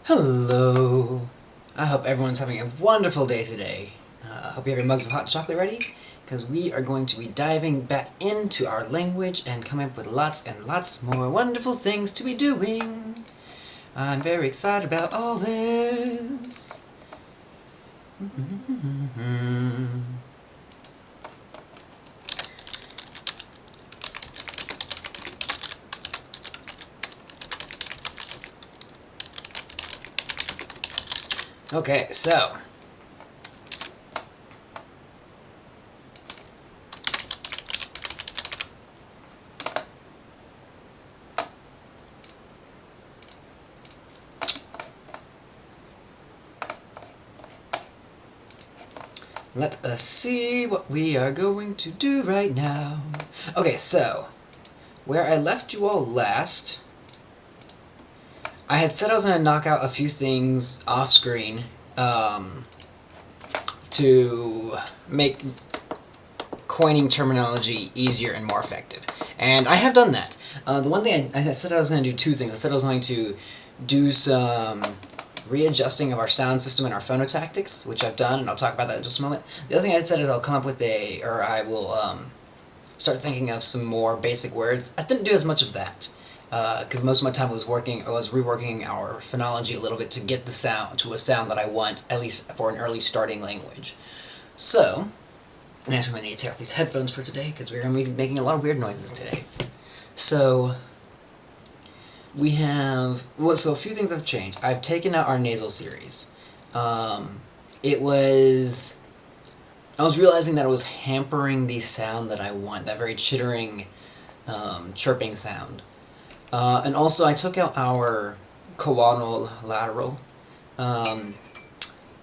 Hello! I hope everyone's having a wonderful day today. I hope you have your mugs of hot chocolate ready, because we are going to be diving back into our language and coming up with lots and lots more wonderful things to be doing. I'm very excited about all this. Okay, so let us see what we are going to do right now. Okay, so where I left you all last, I had said I was going to knock out a few things off screen to make coining terminology easier and more effective. And I have done that. The one thing I said I was going to do two things. I said I was going to do some readjusting of our sound system and our phonotactics, which I've done, and I'll talk about that in just a moment. The other thing I said is I'll come up with I will start thinking of some more basic words. I didn't do as much of that, because most of my time was reworking our phonology a little bit to get the sound to a sound that I want, at least for an early starting language. So, and actually I need to take off these headphones for today, because we're going to be making a lot of weird noises today. So, we have, so a few things have changed. I've taken out our nasal series. I was realizing that it was hampering the sound that I want, that very chittering, chirping sound. And also I took out our coanal lateral,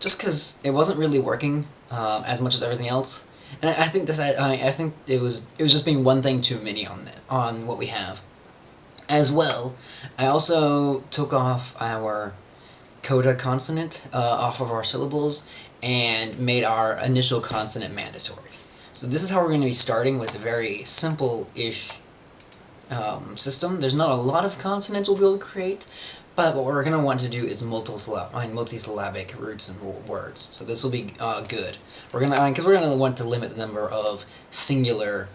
just because it wasn't really working as much as everything else. And I think I think it was just being one thing too many on what we have. As well, I also took off our coda consonant off of our syllables and made our initial consonant mandatory. So this is how we're going to be starting with a very simple-ish system. There's not a lot of consonants we'll be able to create, but what we're going to want to do is multisyllabic roots and words. So this will be good. Because we're going to want to limit the number of singular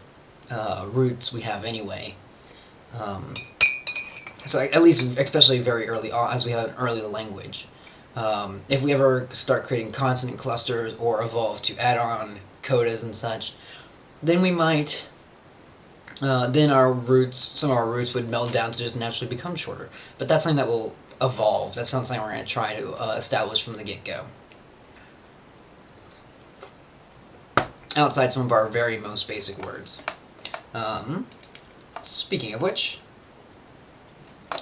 roots we have anyway. So at least, especially very early on, as we have an early language. If we ever start creating consonant clusters or evolve to add on codas and such, then we might, then some of our roots would meld down to just naturally become shorter. But that's something that will evolve. That's not something we're going to try to establish from the get-go. Outside some of our very most basic words. Speaking of which,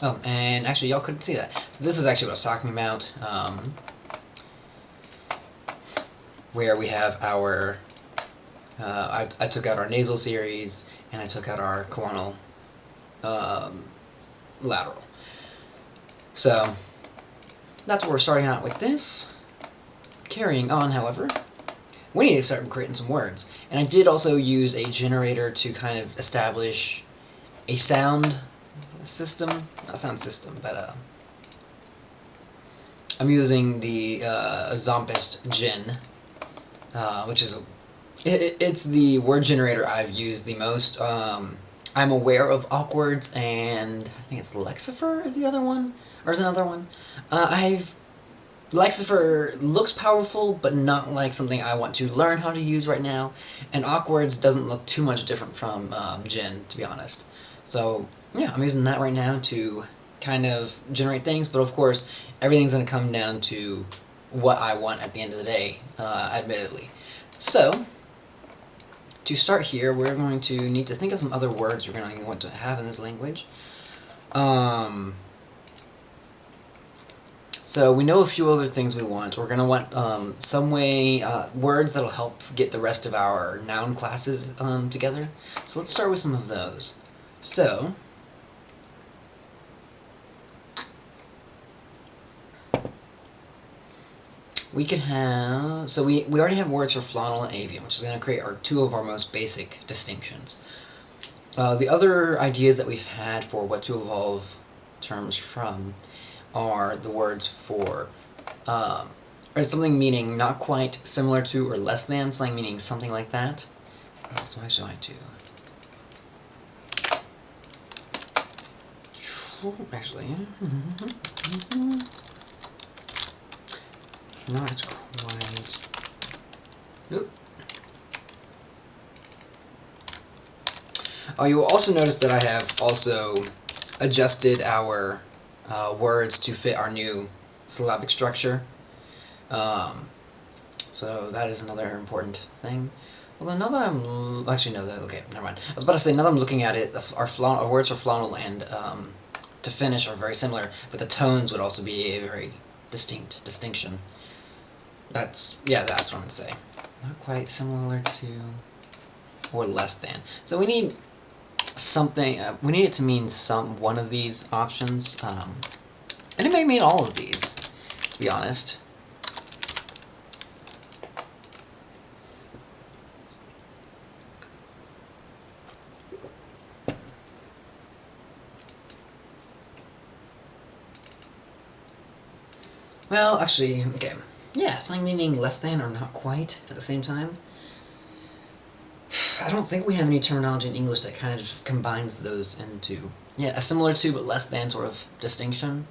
oh, and actually y'all couldn't see that. So this is actually what I was talking about, where we have our, I took out our nasal series, and I took out our coanal lateral. So, that's what we're starting out with this. Carrying on, however, we need to start creating some words. And I did also use a generator to kind of establish a sound system, not sound system, but I'm using the Zompist Gen, which is it's the word generator I've used the most. I'm aware of Awkwards, and I think it's Lexifer is the other one, or is another one. Lexifer looks powerful, but not like something I want to learn how to use right now, and Awkwards doesn't look too much different from Gen, to be honest. So, yeah, I'm using that right now to kind of generate things, but of course, everything's going to come down to what I want at the end of the day, admittedly. So, to start here, we're going to need to think of some other words we're going to want to have in this language. So we know a few other things we want. We're going to want some way, words that'll help get the rest of our noun classes together. So let's start with some of those. So, we could have, so we already have words for Flaunal and Avian, which is going to create two of our most basic distinctions. The other ideas that we've had for what to evolve terms from are the words for, or something meaning not quite, similar to, or less than, something meaning something like that. So actually I do. Actually, not quite. Oop. Oh, you will also notice that I have also adjusted our words to fit our new syllabic structure. So that is another important thing. Although now that I'm actually no, that okay, never mind. I was about to say now that I'm looking at it, our words for Flaunal and to finish are very similar, but the tones would also be a very distinct distinction. That's what I'm gonna say. Not quite similar to, or less than. So we need something. We need it to mean one of these options, and it may mean all of these, to be honest. Well, actually, okay. Yeah, something meaning less than or not quite at the same time. I don't think we have any terminology in English that kind of combines those into, yeah, a similar to but less than sort of distinction.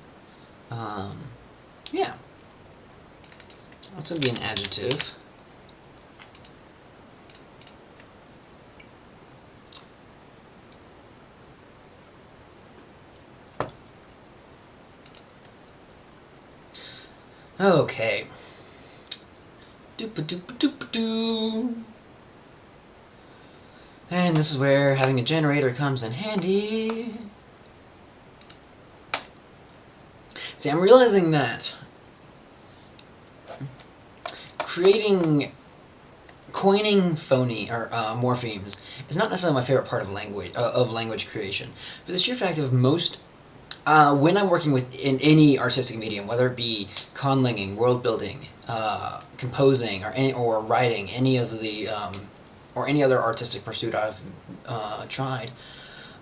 Yeah. This would be an adjective. Okay. Doop-a-doop-a-doop-a-doo. And this is where having a generator comes in handy. See, I'm realizing that coining phony or morphemes is not necessarily my favorite part of language creation. For the sheer fact of most, when I'm working in any artistic medium, whether it be conlanging, world building, composing, or writing, any of the or any other artistic pursuit I've tried,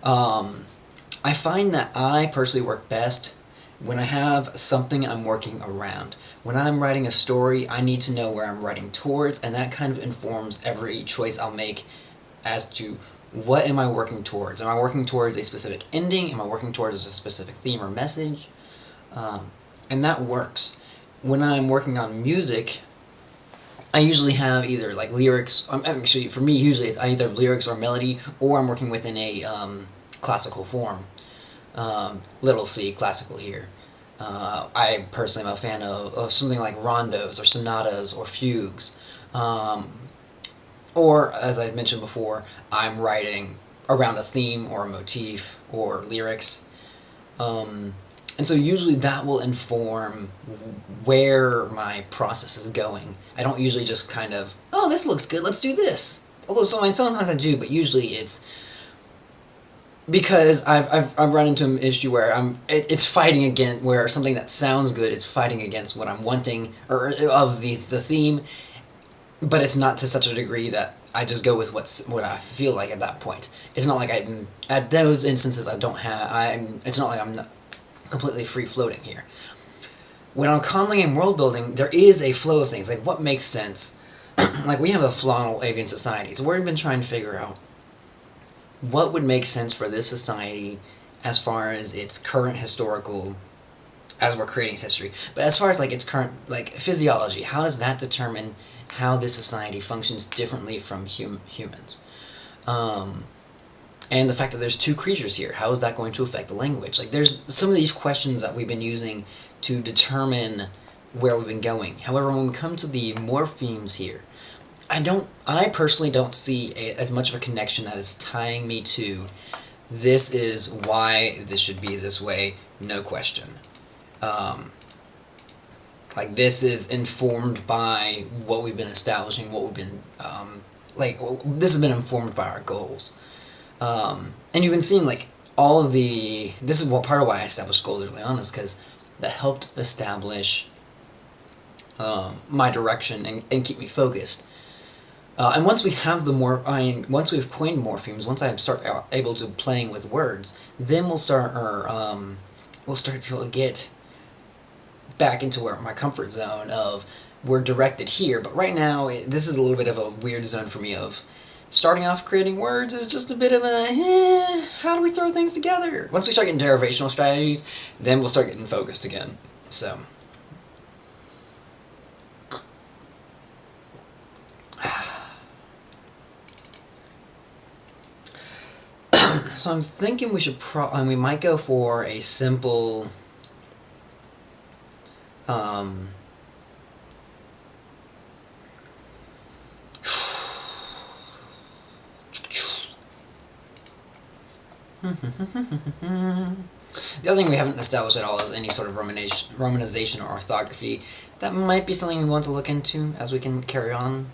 I find that I personally work best when I have something I'm working around. When I'm writing a story, I need to know where I'm writing towards, and that kind of informs every choice I'll make as to what am I working towards. Am I working towards a specific ending? Am I working towards a specific theme or message? And that works. When I'm working on music, I usually have either like lyrics, actually for me usually it's either lyrics or melody, or I'm working within a classical form. Little c, classical here. I personally am a fan of something like rondos or sonatas or fugues. Or, as I mentioned before, I'm writing around a theme or a motif or lyrics. And so usually that will inform where my process is going. I don't usually just kind of, oh, this looks good, let's do this. Although sometimes I do, but usually it's because I've run into an issue where it's fighting against, where something that sounds good, it's fighting against what I'm wanting, or of the theme, but it's not to such a degree that I just go with what I feel like at that point. It's not like at those instances it's not like I'm not completely free-floating here. When I'm conlang and world building, there is a flow of things, like what makes sense. Like we have a Flaunal Avian Society, so we've been trying to figure out what would make sense for this society as far as its current historical, as we're creating its history, but as far as like its current physiology, how does that determine how this society functions differently from humans? And the fact that there's two creatures here, how is that going to affect the language? Like there's some of these questions that we've been using to determine where we've been going. However, when we come to the morphemes here, I personally don't see as much of a connection that is tying me to this is why this should be this way, no question. Like this is informed by what we've been establishing, what we've been, this has been informed by our goals. And you've been seeing like all of this is part of why I established goals early on, is because that helped establish my direction and keep me focused. And once we have once we've coined morphemes, once I start able to playing with words, then we'll start to be able to get back into my comfort zone of we're directed here, but right now this is a little bit of a weird zone for me of starting off creating words is just a bit of a, how do we throw things together? Once we start getting derivational strategies, then we'll start getting focused again. So so I'm thinking we should we might go for a simple the other thing we haven't established at all is any sort of romanization or orthography. That might be something we want to look into as we can carry on.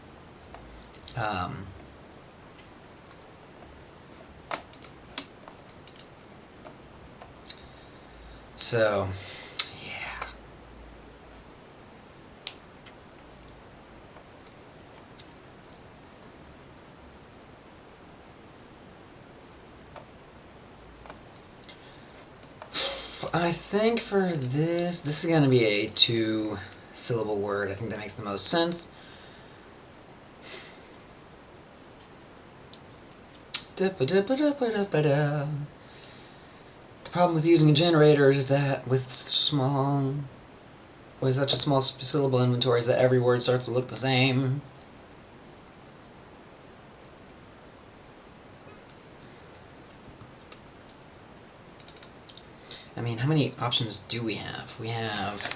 So, yeah. I think for this is going to be a 2-syllable word. I think that makes the most sense. The problem with using a generator is that with such a small syllable inventory is that every word starts to look the same. I mean, how many options do we have? We have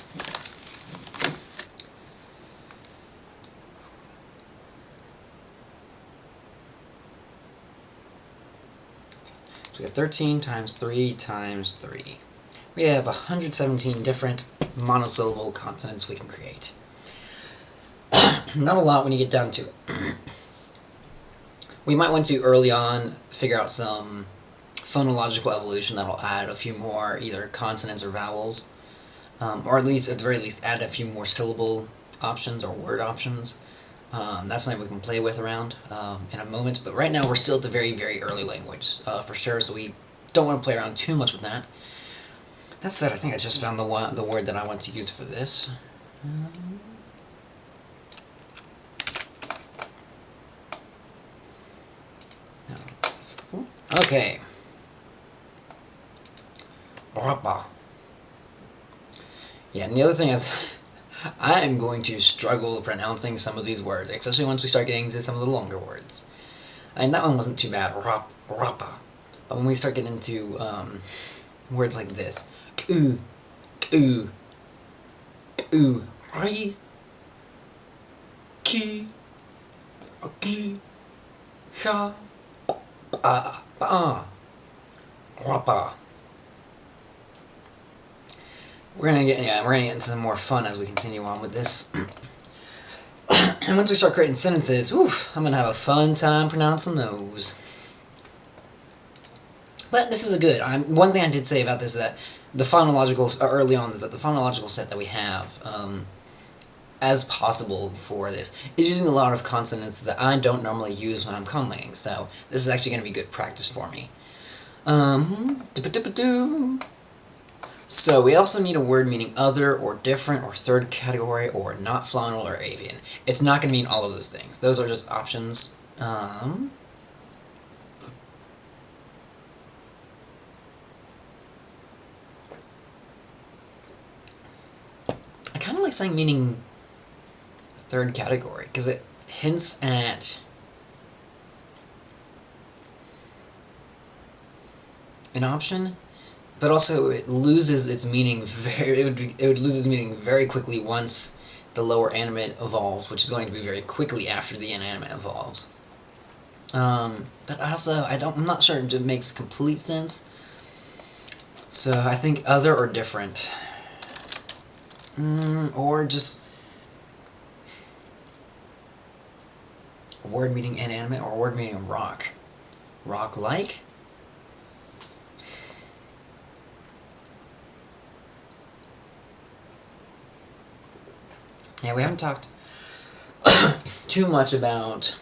we have 13 times 3 times 3. We have 117 different monosyllable consonants we can create. Not a lot when you get down to it. We might want to early on figure out some phonological evolution that'll add a few more either consonants or vowels, or at the very least add a few more syllable options or word options. That's something we can play with around in a moment, but right now we're still at the very, very early language for sure, so we don't want to play around too much with that. That said, I think I just found the word that I want to use for this. No. Okay. Rappa. Yeah, and the other thing is, I am going to struggle pronouncing some of these words, especially once we start getting into some of the longer words. And that one wasn't too bad, rappa. But when we start getting into words like this, ri, ki, sha, rappa. We're gonna get into some more fun as we continue on with this. And once we start creating sentences, I'm gonna have a fun time pronouncing those. But this is a good. One thing I did say about this is that the phonological early on is that the phonological set that we have, as possible for this, is using a lot of consonants that I don't normally use when I'm conlanging. So this is actually gonna be good practice for me. So we also need a word meaning other or different or third category or not Flaunal or avian. It's not going to mean all of those things. Those are just options. I kind of like saying meaning third category because it hints at an option. But also, it loses its meaning it would lose its meaning very quickly once the lower animate evolves, which is going to be very quickly after the inanimate evolves. But also, I'm not sure it makes complete sense. So I think other or different, or just a word meaning inanimate or a word meaning rock, rock-like. Yeah, we haven't talked too much about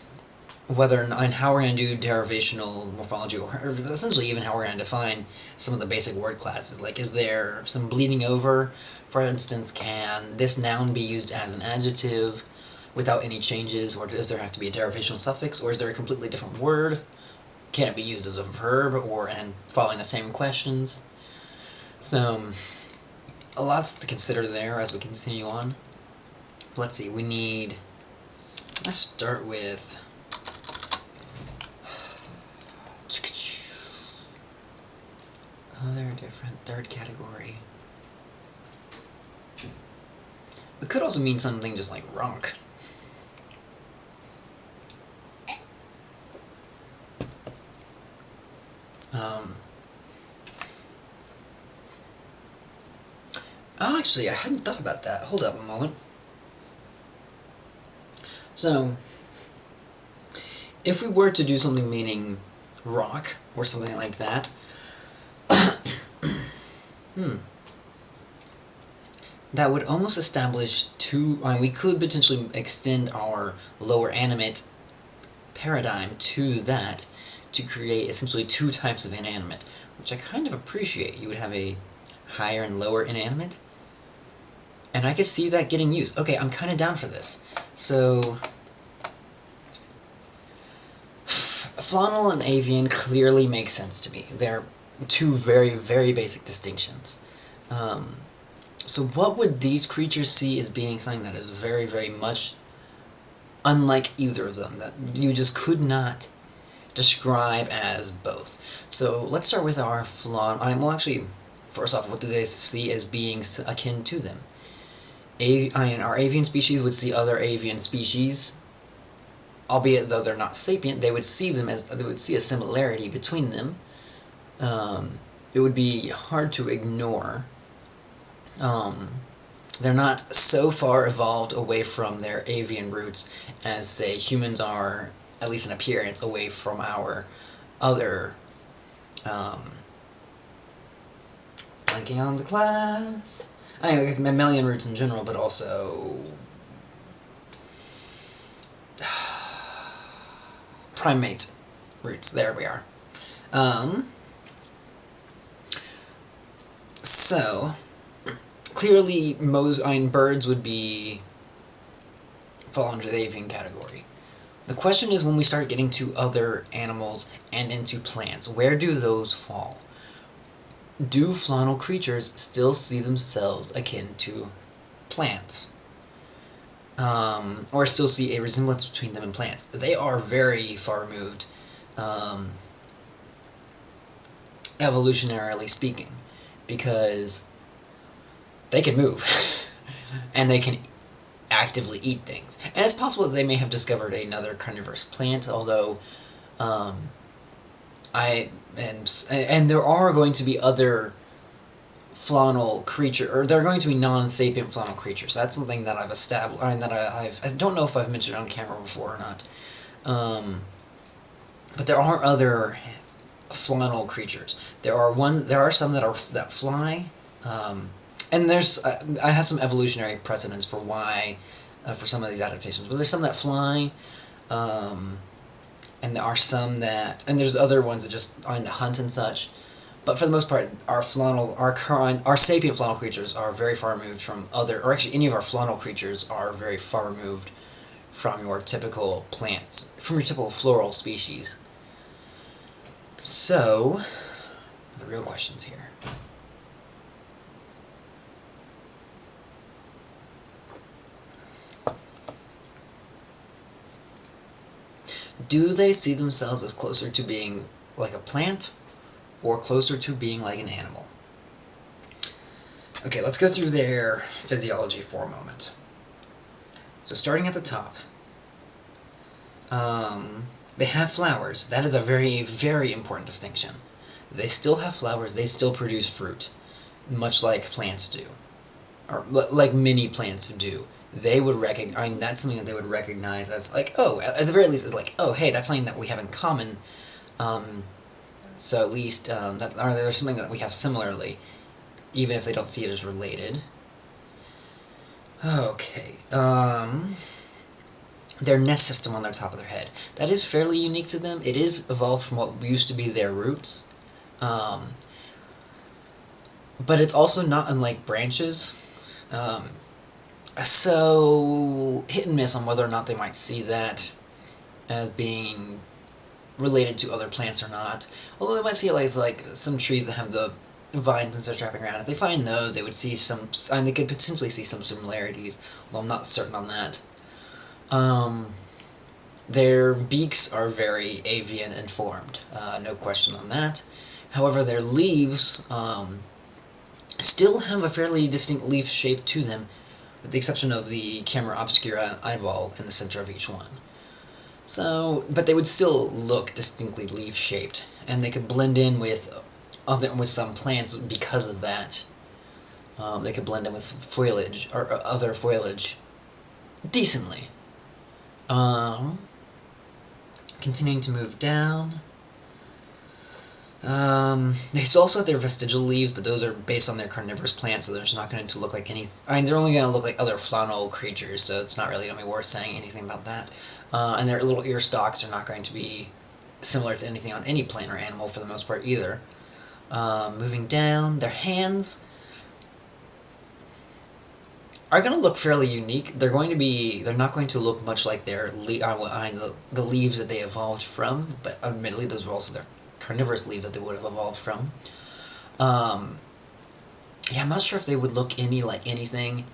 whether and how we're going to do derivational morphology, or essentially even how we're going to define some of the basic word classes. Like, is there some bleeding over? For instance, can this noun be used as an adjective without any changes, or does there have to be a derivational suffix, or is there a completely different word? Can it be used as a verb, and following the same questions? So, a lot to consider there as we continue on. Let's see, let's start with other different third category. It could also mean something just like ronk. Oh, actually, I hadn't thought about that. Hold up a moment. So, if we were to do something meaning rock, or something like that, that would almost establish we could potentially extend our lower animate paradigm to that to create essentially two types of inanimate, which I kind of appreciate. You would have a higher and lower inanimate, and I could see that getting used. Okay, I'm kind of down for this. So, Flaunal and Avian clearly make sense to me. They're two very, very basic distinctions. So what would these creatures see as being something that is very, very much unlike either of them, that you just could not describe as both? So let's start with our Flaunal. Well, actually, first off, what do they see as being akin to them? Our avian species would see other avian species, albeit though they're not sapient, they would see a similarity between them. It would be hard to ignore. They're not so far evolved away from their avian roots as, say, humans are, at least in appearance, away from our other, blanking on the class, mammalian roots in general, but also primate roots. There we are. So, clearly, birds would fall under the avian category. The question is, when we start getting to other animals and into plants, where do those fall? Do Flaunal creatures still see themselves akin to plants? Or still see a resemblance between them and plants? They are very far removed, evolutionarily speaking, because they can move, and they can actively eat things. And it's possible that they may have discovered another carnivorous plant, although and there are going to be other Flaunal there are going to be non-sapient Flaunal creatures. That's something that I've established, I don't know if I've mentioned it on camera before or not. But there are other Flaunal creatures. There are some that fly, and I have some evolutionary precedents for why, for some of these adaptations. But there's some that fly, and there are some and there's other ones that just are in the hunt and such. But for the most part, our sapient Flaunal creatures are very far removed from or actually any of our Flaunal creatures are very far removed from your typical plants, from your typical floral species. So, the real questions here. Do they see themselves as closer to being like a plant, or closer to being like an animal? Okay, let's go through their physiology for a moment. So starting at the top, they have flowers. That is a very, very important distinction. They still have flowers, they still produce fruit, much like plants do, or like many plants do. They would that's something that they would recognize as like, oh, at the very least, is like, oh, hey, that's something that we have in common. So at least there's something that we have similarly, even if they don't see it as related. Okay. their nest system on their top of their head. That is fairly unique to them. It is evolved from what used to be their roots. But it's also not unlike branches. So hit and miss on whether or not they might see that as being related to other plants or not. Although they might see it like some trees that have the vines and such wrapping around. If they find those, they would see some, and they could potentially see some similarities, although I'm not certain on that. Their beaks are very avian informed, no question on that. However, their leaves still have a fairly distinct leaf shape to them, with the exception of the camera obscura eyeball in the center of each one. So, but they would still look distinctly leaf-shaped, and they could blend in with some plants because of that. They could blend in with foliage or other foliage decently. Continuing to move down. They also have their vestigial leaves, but those are based on their carnivorous plants, so they're just not going to look like any. I mean, they're only going to look like other Flaunal creatures, so it's not really going to be worth saying anything about that. And their little ear stalks are not going to be similar to anything on any plant or animal for the most part either. Moving down, their hands are going to look fairly unique. They're not going to look much like their the leaves that they evolved from, but admittedly those were also their carnivorous leaves that they would have evolved from. Yeah, I'm not sure if they would look like anything.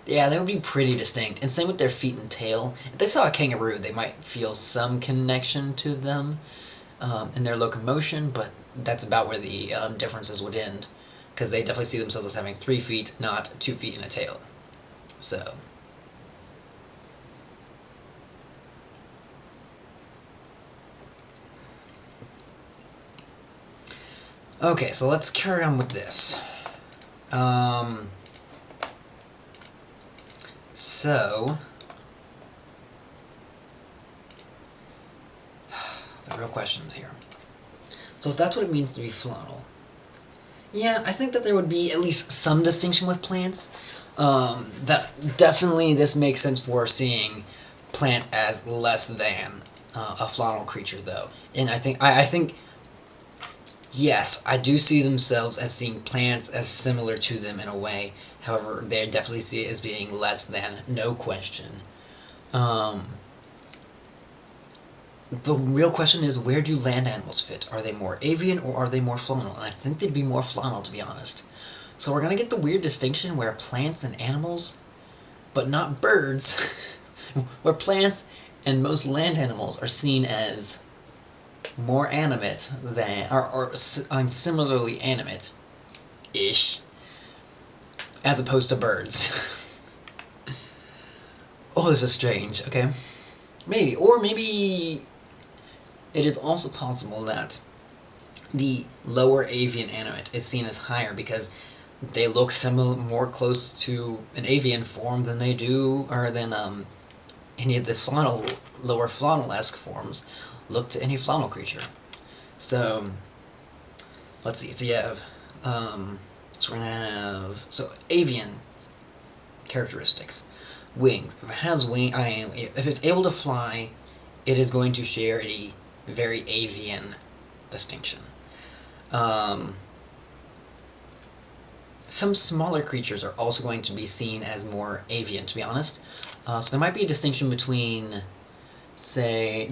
Yeah, they would be pretty distinct, and same with their feet and tail. If they saw a kangaroo, they might feel some connection to them in their locomotion, but that's about where the differences would end, because they definitely see themselves as having 3 feet, not 2 feet and a tail. So. Okay, so let's carry on with this. So, the real questions here. So if that's what it means to be Flaunal, yeah, I think that there would be at least some distinction with plants. That definitely this makes sense for seeing plants as less than a Flaunal creature, though. And I think yes, I do see themselves as seeing plants as similar to them in a way. However, they definitely see it as being less than, no question. The real question is, where do land animals fit? Are they more avian or are they more Flaunal? And I think they'd be more Flaunal, to be honest. So we're going to get the weird distinction where plants and animals, but not birds, where plants and most land animals are seen as more animate than, or similarly animate-ish, as opposed to birds. Oh, this is strange, okay? Maybe, or maybe it is also possible that the lower avian animate is seen as higher because they look more close to an avian form than they do, or than any of the lower Flaunal-esque forms look to any Flaunal creature. So, let's see, so you have, so we're going to have, so avian characteristics. Wings. If it has if it's able to fly, it is going to share a very avian distinction. Some smaller creatures are also going to be seen as more avian, to be honest. So there might be a distinction between, say,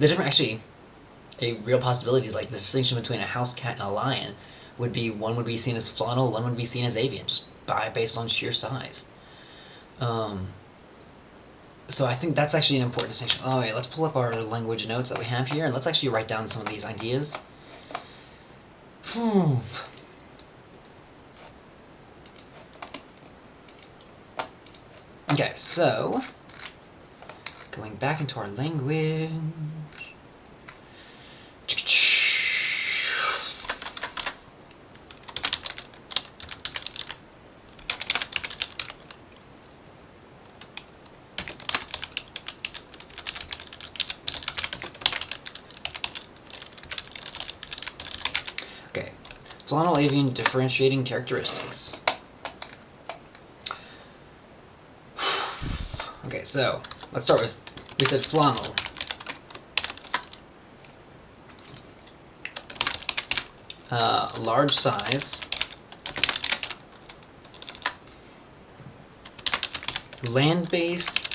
a real possibility is like the distinction between a house cat and a lion would be, one would be seen as Flaunal, one would be seen as avian, just based on sheer size. So I think that's actually an important distinction. Oh yeah, let's pull up our language notes that we have here, and let's actually write down some of these ideas. Okay, so, going back into our language. Okay, Flaunal avian differentiating characteristics. so let's start with, we said Flaunal. Large size, land-based,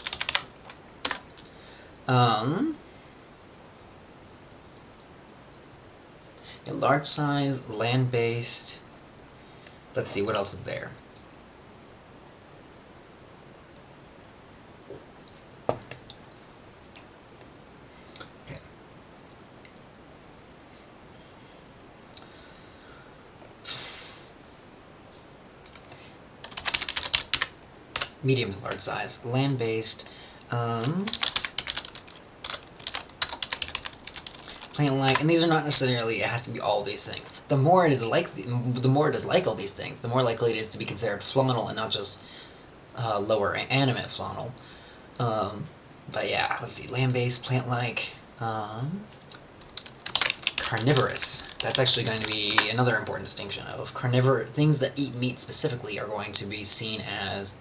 large size, land-based. Let's see, what else is there? Okay. Medium to large size, land-based, plant-like, and these are not necessarily, it has to be all these things. The more it is like all these things, the more likely it is to be considered Flaunal and not just lower animate Flaunal. But yeah, let's see, land-based, plant-like, carnivorous. That's actually going to be another important distinction of carnivore. Things that eat meat specifically are going to be seen as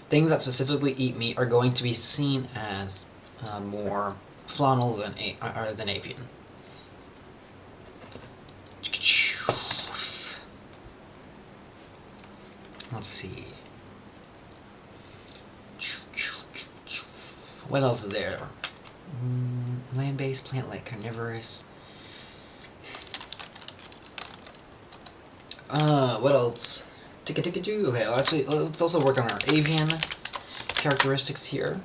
things that specifically eat meat are going to be seen as more Flaunal than avian. Let's see. What else is there? Land-based, plant-like, carnivorous. What else? Okay, well, actually, let's also work on our avian characteristics here.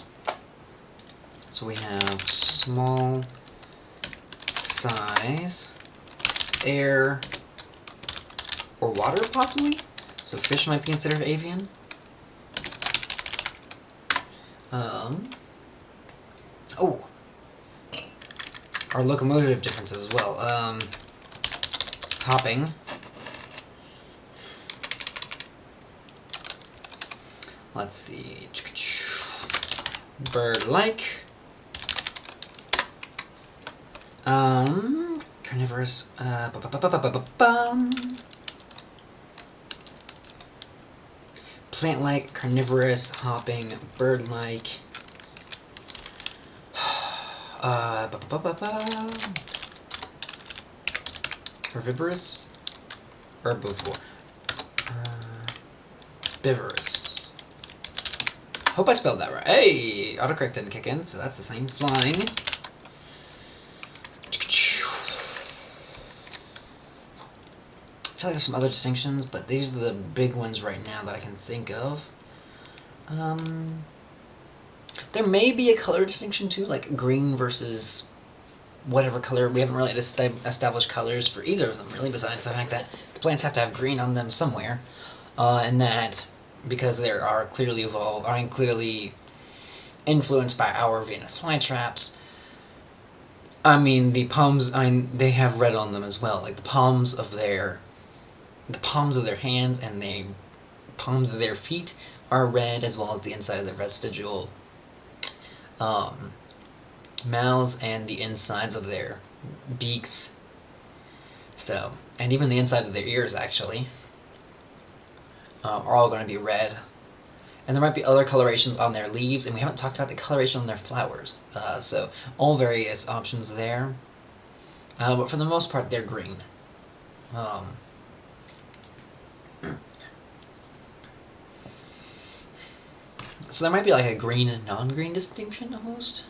So we have small size, air, or water, possibly? So fish might be considered avian. Oh! Our locomotive differences as well. Hopping. Let's see. Bird-like. Carnivorous. Plant-like, carnivorous, hopping, bird-like. Herbivorous. Herbivore. Herbivorous. Hope I spelled that right. Hey! Autocorrect didn't kick in, so that's the same. Flying. I feel like there's some other distinctions, but these are the big ones right now that I can think of. There may be a color distinction too, like green versus whatever color. We haven't really established colors for either of them, really, besides the fact that the plants have to have green on them somewhere. And that, because they are clearly clearly influenced by our Venus flytraps, I mean, the palms, they have red on them as well. Like the palms of their hands and the palms of their feet are red, as well as the inside of their vestigial mouths and the insides of their beaks. So, and even the insides of their ears, actually, are all going to be red. And there might be other colorations on their leaves, and we haven't talked about the coloration on their flowers. So, all various options there. But for the most part, they're green. So there might be like a green and non-green distinction, almost.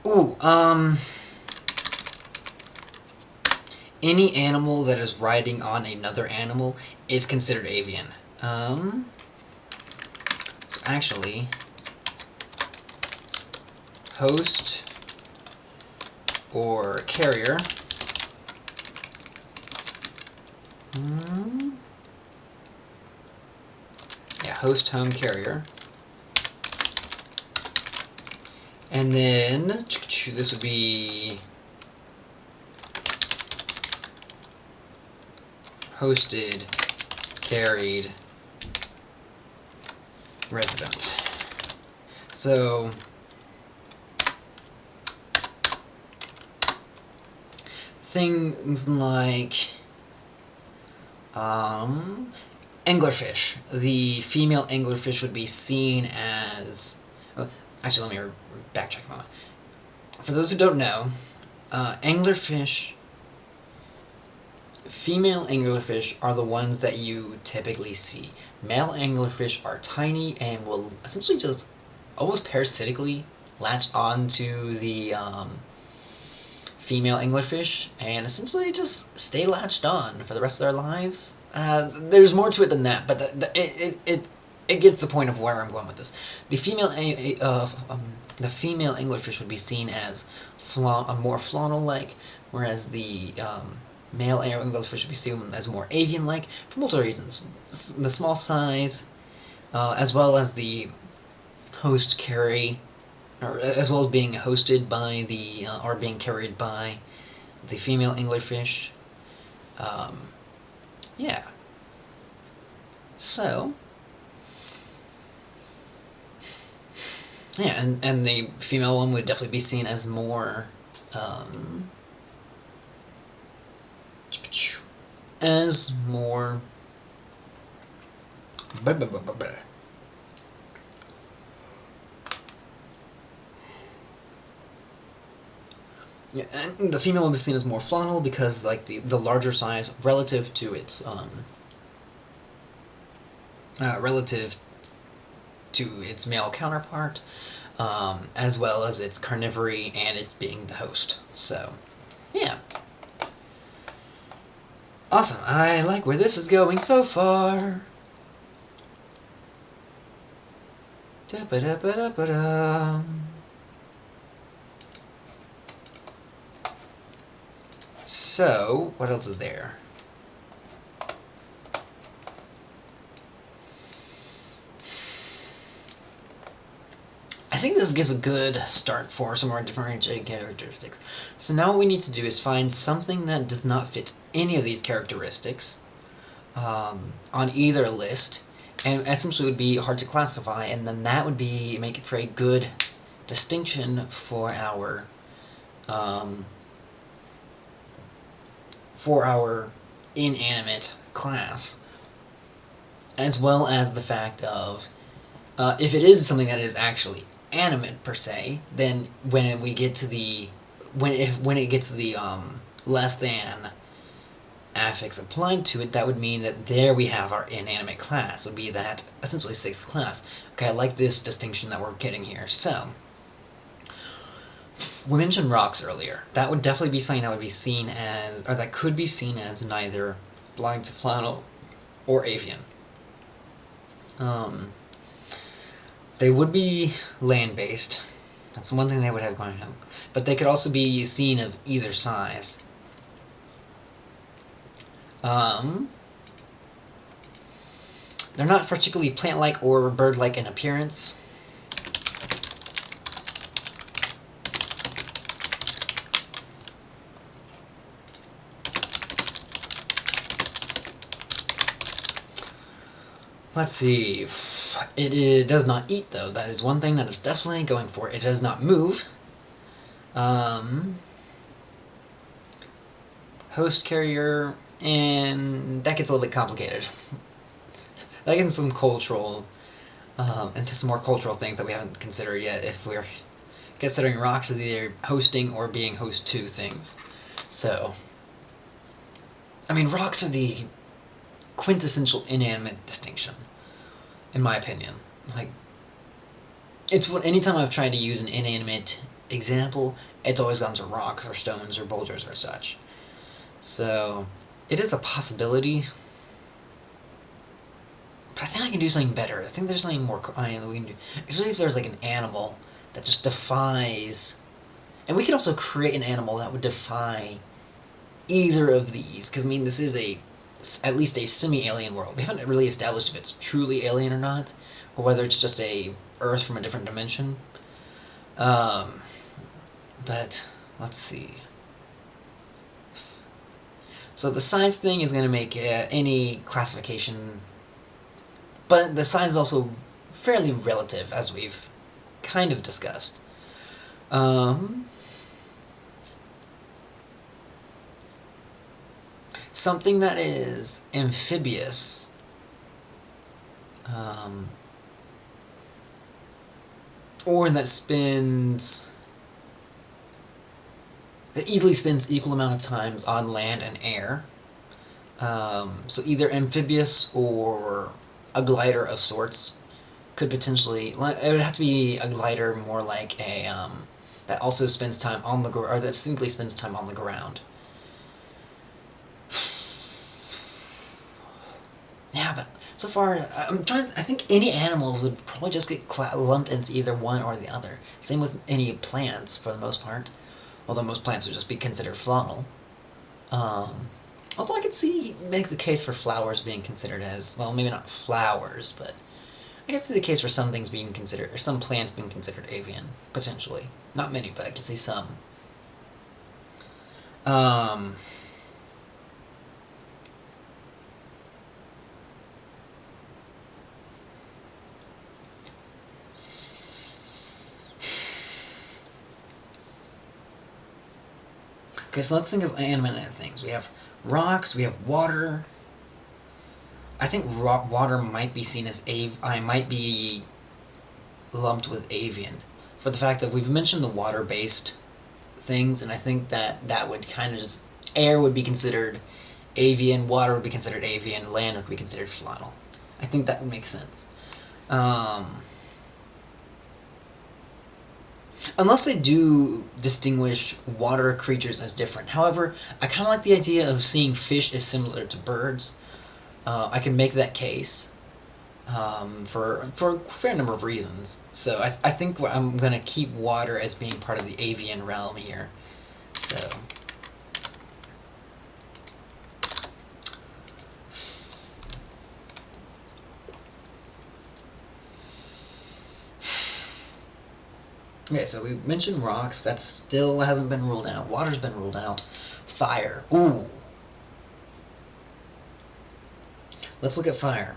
Ooh, any animal that is riding on another animal is considered avian. So actually, host or carrier. Yeah, host, home, carrier. And then this would be hosted, carried, resident. So things like anglerfish. The female anglerfish would be seen as... actually, let me backtrack a moment. For those who don't know, anglerfish... female anglerfish are the ones that you typically see. Male anglerfish are tiny and will essentially just almost parasitically latch onto the female anglerfish and essentially just stay latched on for the rest of their lives. There's more to it than that, but it gets the point of where I'm going with this. The female anglerfish would be seen as more Flaunal-like, whereas the male anglerfish would be seen as more avian-like for multiple reasons. The small size, as well as the host carry, or as well as being hosted by the, or being carried by the female anglerfish. Yeah. So, yeah, and the female one would definitely be seen as more, yeah, and the female would be seen as more Flaunal because, like, the larger size relative to its male counterpart, as well as its carnivory and its being the host. So, yeah. Awesome. I like where this is going so far. Da-ba-da-ba-da-ba-da. So, what else is there? I think this gives a good start for some more differentiating characteristics. So now what we need to do is find something that does not fit any of these characteristics on either list, and essentially would be hard to classify, and then that would be make it for a good distinction for our inanimate class, as well as the fact of if it is something that is actually animate per se, then when it gets to the less than affix applied to it, that would mean that there we have our inanimate class. It would be that essentially sixth class. Okay, I like this distinction that we're getting here. So we mentioned rocks earlier. That would definitely be something that would be seen as, or that could be seen as neither belonging to Flaunal or Avian. They would be land-based. That's one thing they would have going on. But they could also be seen of either size. They're not particularly plant-like or bird-like in appearance. Let's see. It does not eat, though. That is one thing that is definitely going for it. It does not move. Host carrier, and that gets a little bit complicated. That gets some cultural, into some more cultural things that we haven't considered yet, if we're considering rocks as either hosting or being host to things. So, I mean, rocks are the quintessential inanimate distinction, in my opinion. Like, it's what anytime I've tried to use an inanimate example, it's always gone to rocks or stones or boulders or such. So, it is a possibility, but I think I can do something better. I think there's something more that we can do. Especially if there's like an animal that just defies, and we could also create an animal that would defy either of these, because I mean, this is at least a semi-alien world. We haven't really established if it's truly alien or not, or whether it's just a Earth from a different dimension. But let's see. So the size thing is going to make any classification, but the size is also fairly relative, as we've kind of discussed. something that is amphibious, or that easily spins equal amount of times on land and air. So either amphibious or a glider of sorts could potentially. It would have to be a glider more like a that also spends time on the or that simply spends time on the ground. Yeah, but so far I'm trying. I think any animals would probably just get lumped into either one or the other. Same with any plants for the most part. Although most plants would just be considered Flaunal. Although I could make the case for flowers being considered as, well, maybe not flowers, but I could see the case for some things being considered, or some plants being considered avian, potentially. Not many, but I could see some. Okay, so let's think of animate things. We have rocks, we have water. I think water might be seen as might be lumped with avian, for the fact that we've mentioned the water-based things, and I think that would kind of just, air would be considered avian, water would be considered avian, land would be considered Flaunal. I think that would make sense. Unless they do distinguish water creatures as different. However, I kind of like the idea of seeing fish as similar to birds. I can make that case for a fair number of reasons. So I think I'm going to keep water as being part of the avian realm here. So... Okay, so we mentioned rocks. That still hasn't been ruled out. Water's been ruled out. Fire. Ooh. Let's look at fire.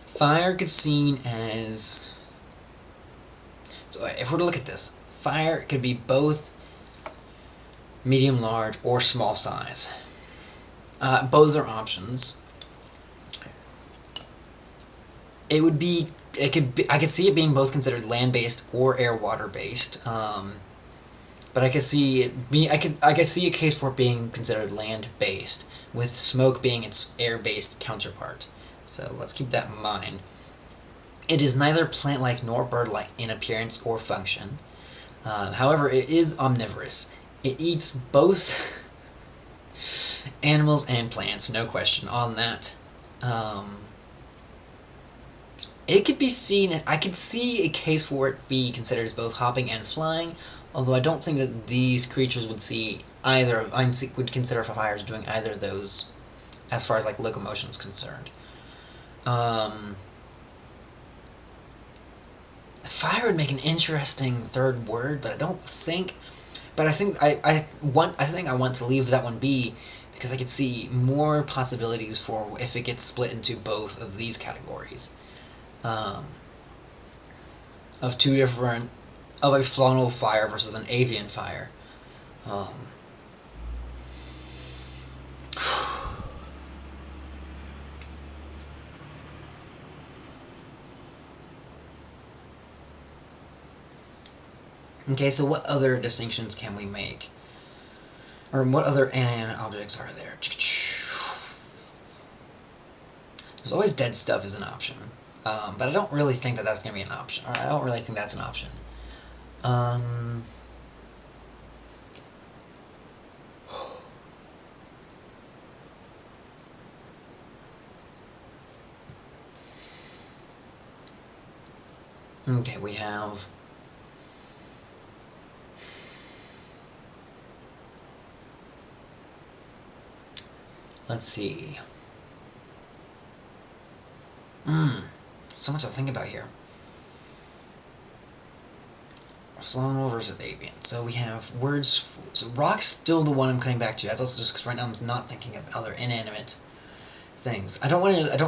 Fire could be seen as... So if we're to look at this, fire could be both medium, large, or small size. Both are options. It would be... I could see it being both considered land-based or air-water-based, but I could see I could see a case for it being considered land-based, with smoke being its air-based counterpart. So let's keep that in mind. It is neither plant-like nor bird-like in appearance or function. However, it is omnivorous. It eats both animals and plants, no question on that. It could be seen, I could see a case for it be considered as both hopping and flying, although I don't think that these creatures would would consider fire as doing either of those as far as like locomotion is concerned. Fire would make an interesting third word, but I think I want to leave that one be, because I could see more possibilities for if it gets split into both of these categories. Of two different, of a Flaunal fire versus an avian fire. Okay, so what other distinctions can we make? Or what other inanimate objects are there? There's always dead stuff as an option. But I don't really think that that's going to be an option. Or I don't really think that's an option. Okay, we have... Let's see. So much to think about here. Flaunal versus avian. So we have words. So rock's still the one I'm coming back to. That's also just because right now I'm not thinking of other inanimate things. I don't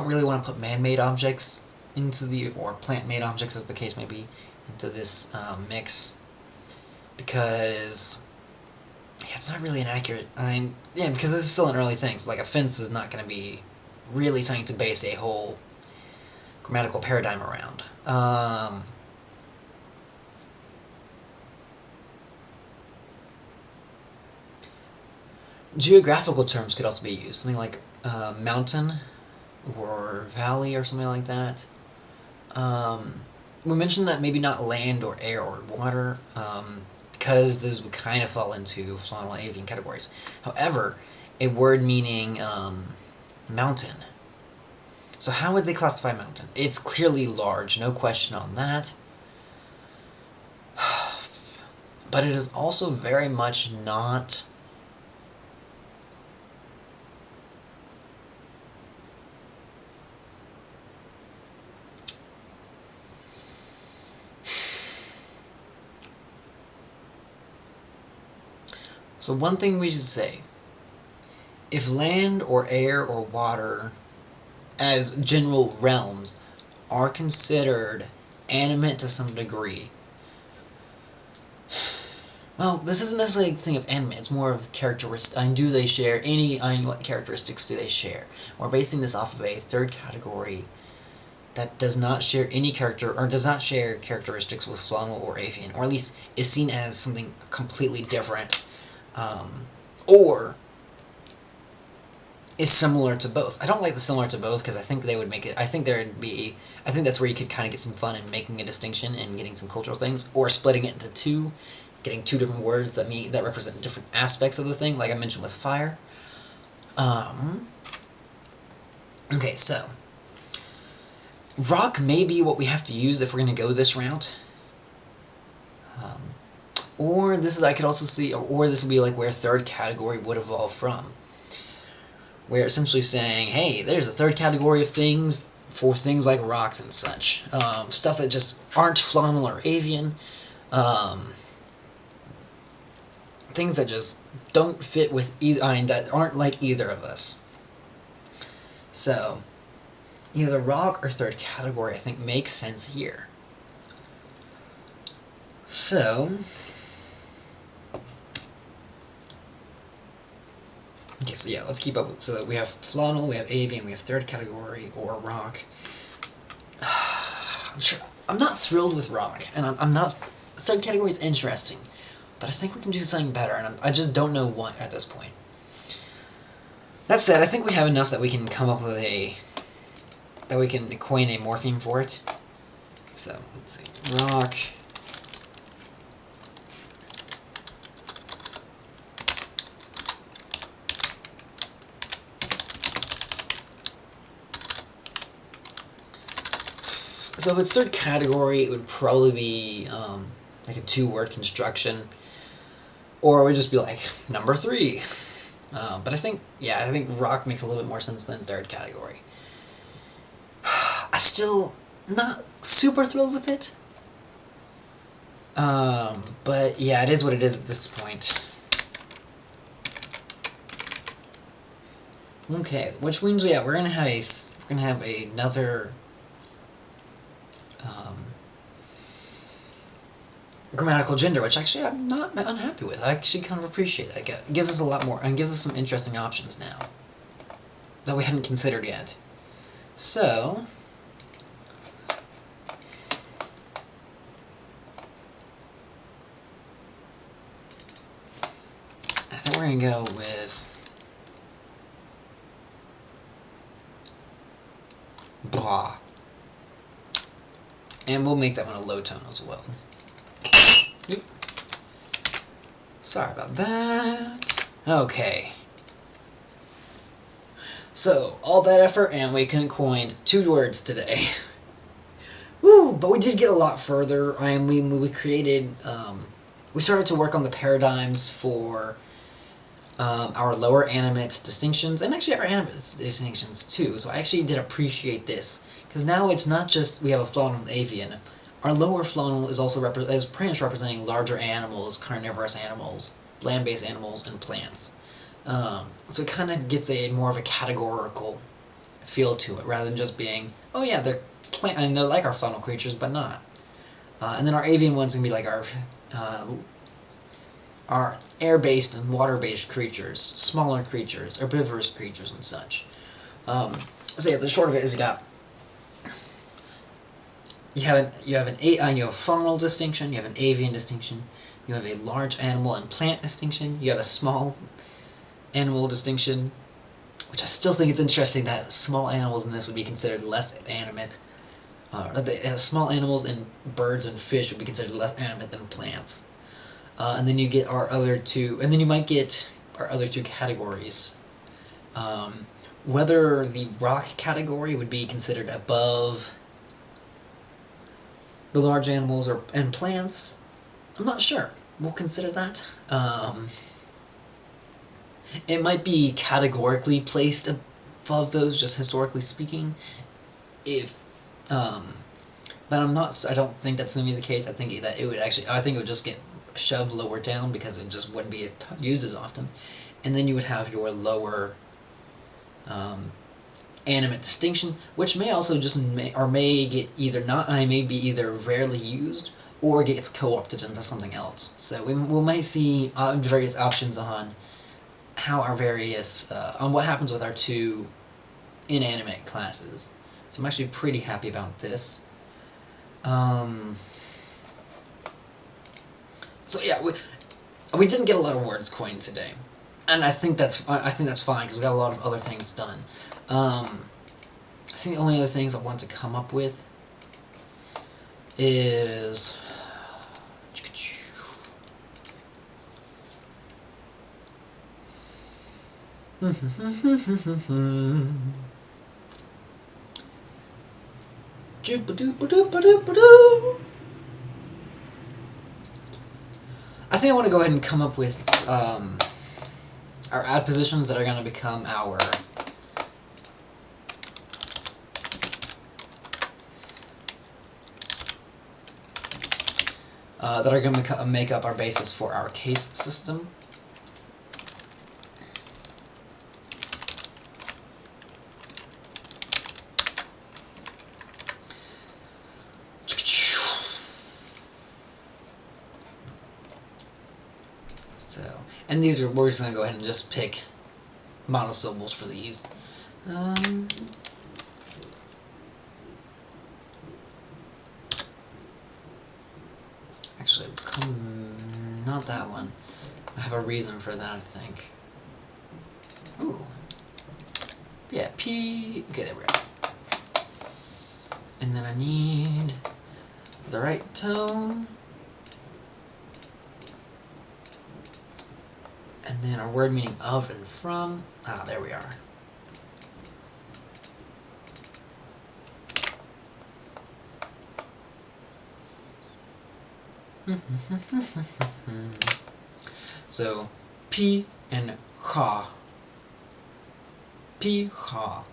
really want to put man-made objects into or plant-made objects, as the case may be, into this mix, because Yeah, it's not really an accurate... yeah, because this is still an early thing. So, like, a fence is not going to be really something to base a whole grammatical paradigm around. Geographical terms could also be used. Something like mountain or valley or something like that. We mentioned that maybe not land or air or water, because those would kind of fall into Flaunal and Avian categories. However, a word meaning mountain. So how would they classify mountain? It's clearly large, no question on that. But it is also very much not... So one thing we should say, if land or air or water as general realms are considered animate to some degree, well, this isn't necessarily a thing of animate, it's more of characteristics. Do they share any, what characteristics do they share? We're basing this off of a third category that does not share any does not share characteristics with Flaunal or Avian, or at least is seen as something completely different. Or is similar to both. I don't like the similar to both because I think they would make it... I think that's where you could kind of get some fun in making a distinction and getting some cultural things, or splitting it into two, getting two different words that represent different aspects of the thing, like I mentioned with fire. Okay, so rock may be what we have to use if we're going to go this route. Or this is, I could also see, or this would be like where third category would evolve from. Where essentially saying, hey, there's a third category of things for things like rocks and such. Stuff that just aren't Flaunal or Avian. Things that just don't fit with that aren't like either of us. So, either rock or third category I think makes sense here. So... okay, so yeah, let's keep up with... So we have Flaunal, we have Avian, we have third category, or rock. I'm not thrilled with rock, and I'm not... Third category is interesting, but I think we can do something better, and I just don't know what at this point. That said, I think we have enough that we can come up with that we can coin a morpheme for it. So, let's see. Rock... So if it's third category, it would probably be like a two-word construction, or it would just be like number 3. But I think rock makes a little bit more sense than third category. I'm still not super thrilled with it, but yeah, it is what it is at this point. Okay, which means we're gonna have another. Grammatical gender, which actually I'm not unhappy with. I actually kind of appreciate that. It gives us a lot more, and gives us some interesting options now that we hadn't considered yet. So, I think we're going to go with blah. And we'll make that one a low tone as well. Oop. Sorry about that. Okay. So, all that effort and we can coin 2 words today. Woo! But we did get a lot further. We created... we started to work on the paradigms for our lower animate distinctions, and actually our animate distinctions too. So I actually did appreciate this. Because now it's not just we have a Flaunal and Avian. Our lower Flaunal is also pretty much representing larger animals, carnivorous animals, land-based animals, and plants. So it kind of gets more of a categorical feel to it, rather than just being, oh yeah, they're like our Flaunal creatures, but not. And then our Avian one's gonna be like our are air-based and water-based creatures, smaller creatures, herbivorous creatures, and such. So yeah, the short of it is you have a faunal distinction, you have an avian distinction, you have a large animal and plant distinction, you have a small animal distinction, which I still think it's interesting that small animals in this would be considered less animate. Small animals and birds and fish would be considered less animate than plants. And then you get our other two, and then you might get our other two categories. Whether the rock category would be considered above the large animals and plants, I'm not sure. We'll consider that. It might be categorically placed above those, just historically speaking. But I don't think that's going to be the case. I think that it would just get shoved lower down because it just wouldn't be used as often. And then you would have your lower animate distinction, which may also may be either rarely used or gets co-opted into something else. So we might see various options on how our on what happens with our two inanimate classes. So I'm actually pretty happy about this. So yeah, we didn't get a lot of words coined today, and I think that's fine because we got a lot of other things done. I think the only other things I want to come up with is I think I want to go ahead and come up with our adpositions that are going to become our make up our basis for our case system. And we're just going to go ahead and just pick monosyllables for these. Actually, not that one. I have a reason for that, I think. Ooh. Yeah, P. Okay, there we go. And then I need the right tone. And then our word meaning of and from. Ah, there we are. So, P and ha. P, ha.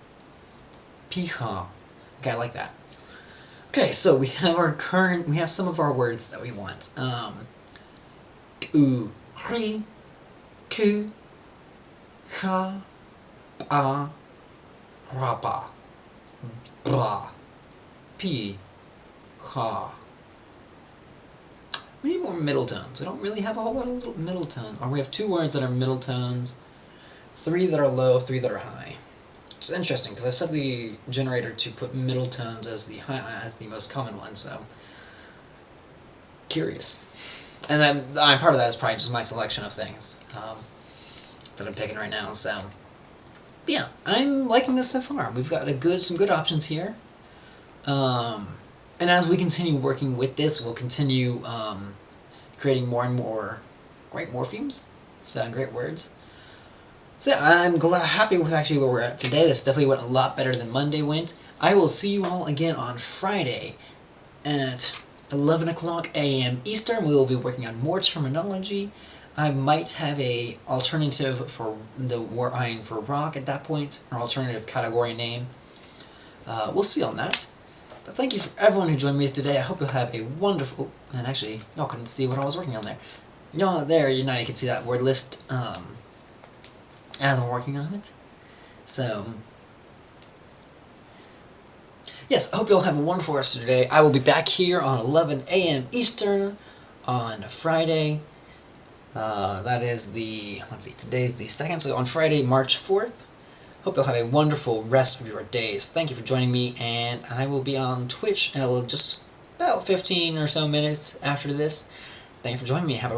P, ha. Okay, I like that. Okay, so we have some of our words that we want. U, ri, ku, ha, ba, rapa, blah, p, ha. We need more middle tones. We don't really have a whole lot of little middle tones. Or we have 2 words that are middle tones, 3 that are low, 3 that are high. It's interesting because I set the generator to put middle tones as the most common one, so curious. And then part of that is probably just my selection of things that I'm picking right now. So, but yeah, I'm liking this so far. We've got some good options here. And as we continue working with this, we'll continue creating more and more great morphemes, so great words. So yeah, I'm happy with actually where we're at today. This definitely went a lot better than Monday went. I will see you all again on Friday at 11 o'clock a.m. Eastern. We will be working on more terminology. I might have a alternative for the word for rock at that point, or alternative category name. We'll see on that. But thank you for everyone who joined me today. I hope you'll have a wonderful... And actually, y'all couldn't see what I was working on there. Y'all there, now you can see that word list as I'm working on it. So, yes, I hope you'll have a wonderful rest of your day. I will be back here on 11 a.m. Eastern on Friday. That is the, let's see, today's the 2nd, so on Friday, March 4th. Hope you'll have a wonderful rest of your days. Thank you for joining me, and I will be on Twitch in just about 15 or so minutes after this. Thank you for joining me. Have a